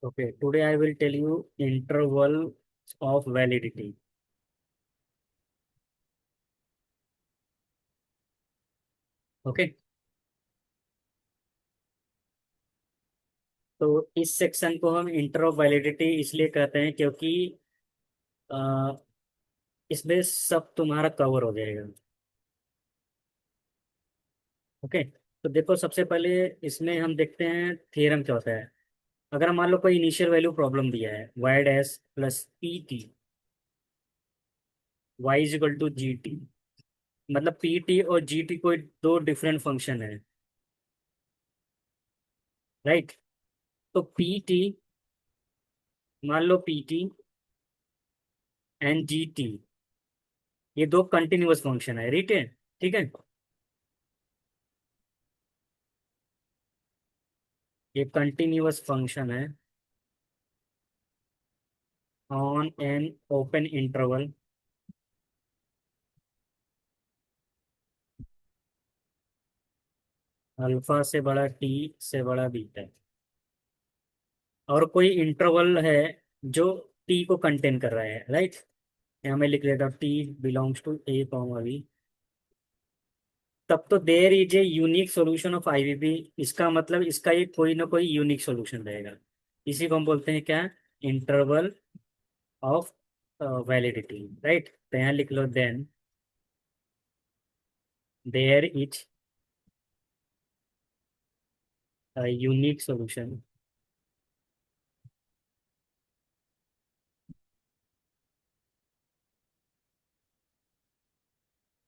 Okay, today I will tell you interval of validity. Okay, तो इस section को हम इंटर ऑफ वैलिडिटी इसलिए कहते हैं क्योंकि अ, इसमें सब तुम्हारा कवर हो जाएगा। ओके, तो देखो सबसे पहले इसमें हम देखते हैं थ्योरम क्या होता है। अगर हम मान लो कोई इनिशियल वैल्यू प्रॉब्लम दिया है Y dash plus P T Y is equal to G T, मतलब पी टी और जी टी कोई दो डिफरेंट फंक्शन है, राइट। तो पी टी, मान लो P T and G T, ये दो कंटिन्यूअस फंक्शन है, राइट है, ठीक है। ये कंटिन्यूअस फंक्शन है on an open interval alpha से बड़ा टी से बड़ा बीटा, और कोई इंटरवल है जो टी को कंटेन कर रहा है, राइट। यहाँ मैं लिख लेता हूँ T belongs to A comma B. तब तो there is a unique solution of IVP. इसका मतलब इसका ये कोई ना कोई यूनिक सॉल्यूशन रहेगा। इसी को हम बोलते हैं क्या, इंटरवल ऑफ वैलिडिटी, राइट। तो यहाँ लिख लो then there is a unique solution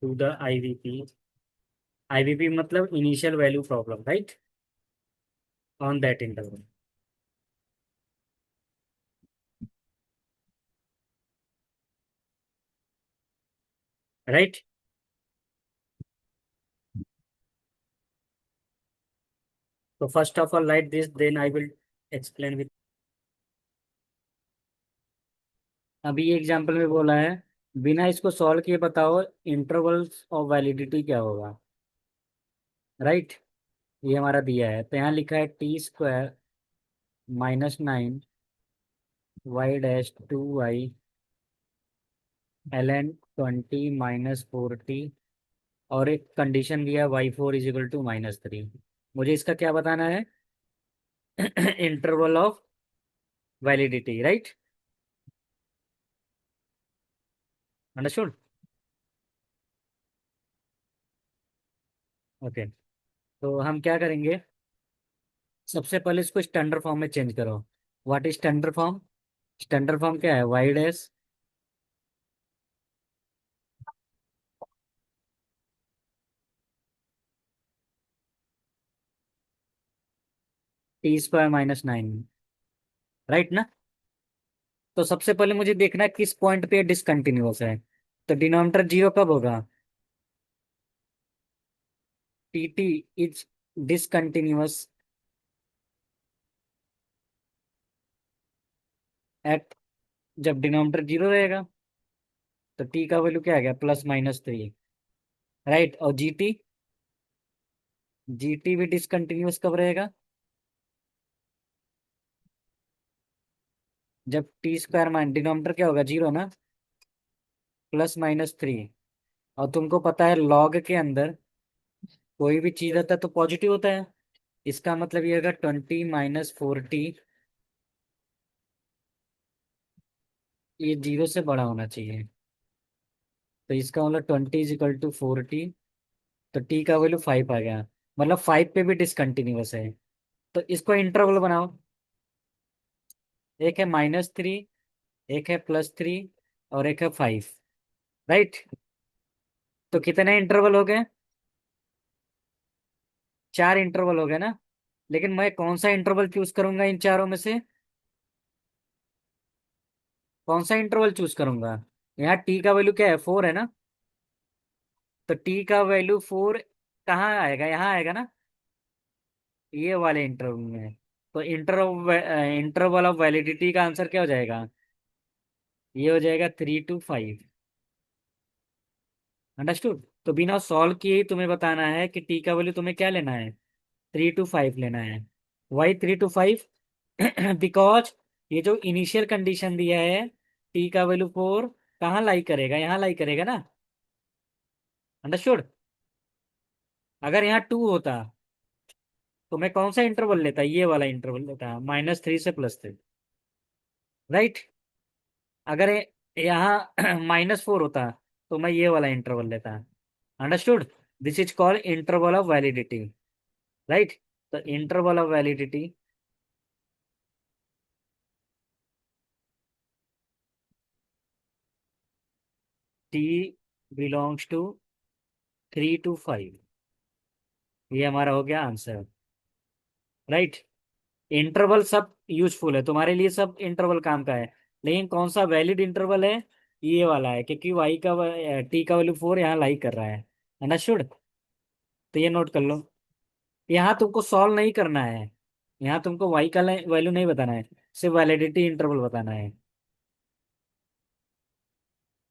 to the IVP. IVP मतलब initial value problem, right? On that interval, right? So first of all, like this, then I will explain with. अभी ये example में बोला है, बिना इसको सॉल्व किए बताओ इंटरवल्स ऑफ वैलिडिटी क्या होगा, राइट। ये हमारा दिया है, तो यहाँ लिखा है T square -9 Y dash 2 y ln 20 - 4t, और एक कंडीशन दिया y4 = -3। मुझे इसका क्या बताना है, interval of validity, right. Understood. Okay, तो हम क्या करेंगे, सबसे पहले इसको स्टैंडर्ड फॉर्म में चेंज करो। What is standard form? Standard form क्या है, वाई डैश t² - 9, राइट ना। तो सबसे पहले मुझे देखना है किस पॉइंट पे डिसकंटिन्यूअस है। तो डिनोमिनेटर जीरो कब होगा, T T is discontinuous at, जब डिनोमिनेटर जीरो रहेगा। तो टी का वैल्यू क्या आ गया, +-3, राइट। और जी टी, जी टी भी डिसकंटिन्यूअस कब रहेगा, जब t² मान डिनोमिनेटर क्या होगा, जीरो ना, +-3। और तुमको पता है लॉग के अंदर कोई भी चीज रहता है तो पॉजिटिव होता है। इसका मतलब ये होगा 20 - 4t, ये जीरो से बड़ा होना चाहिए। तो इसका मतलब 20 = 4t, तो टी का वैल्यू 5 आ गया, मतलब 5 पे भी डिसकंटिन्यूअस है। तो इसको इंटरवल बनाओ, एक है -3, एक है +3, और एक है 5, राइट। तो कितने इंटरवल हो गए, 4 इंटरवल हो गए ना। लेकिन मैं कौन सा इंटरवल चूज करूंगा इन चारों में से, कौन सा इंटरवल चूज करूंगा। यहाँ टी का वैल्यू क्या है, 4 है ना। तो टी का वैल्यू 4 कहाँ आएगा, यहाँ आएगा ना, ये वाले इंटरवल में। तो इंटरवल ऑफ वैलिडिटी का आंसर क्या हो जाएगा, ये हो जाएगा 3 to 5। अंडरस्टूड। तो बिना सॉल्व किए ही तुम्हें बताना है कि टी का वैल्यू तुम्हें क्या लेना है, 3 to 5 लेना है। वाई 3 to 5, बिकॉज ये जो इनिशियल कंडीशन दिया है, टी का वैल्यू 4 कहाँ लाई करेगा, यहाँ लाई करेगा ना। अंडरस्टूड। अगर यहाँ 2 होता तो मैं कौन सा इंटरवल लेता, ये वाला इंटरवल लेता, -3 से +3। राइट। अगर यहाँ -4 होता तो मैं ये वाला इंटरवल लेता। Understood. This is called interval of validity. Right. तो interval of validity, T belongs to 3 to 5। ये हमारा हो गया आंसर। राइट। इंटरवल सब यूजफुल है तुम्हारे लिए, सब इंटरवल काम का है। लेकिन कौन सा वैलिड इंटरवल है, ये वाला है, क्योंकि वाई का टी का वैल्यू 4 यहाँ लाई कर रहा है। अंडरस्टूड। तो ये नोट कर लो। यहाँ तुमको सॉल्व नहीं करना है, यहाँ तुमको वाई का वैल्यू नहीं बताना है, सिर्फ वैलिडिटी इंटरवल बताना है।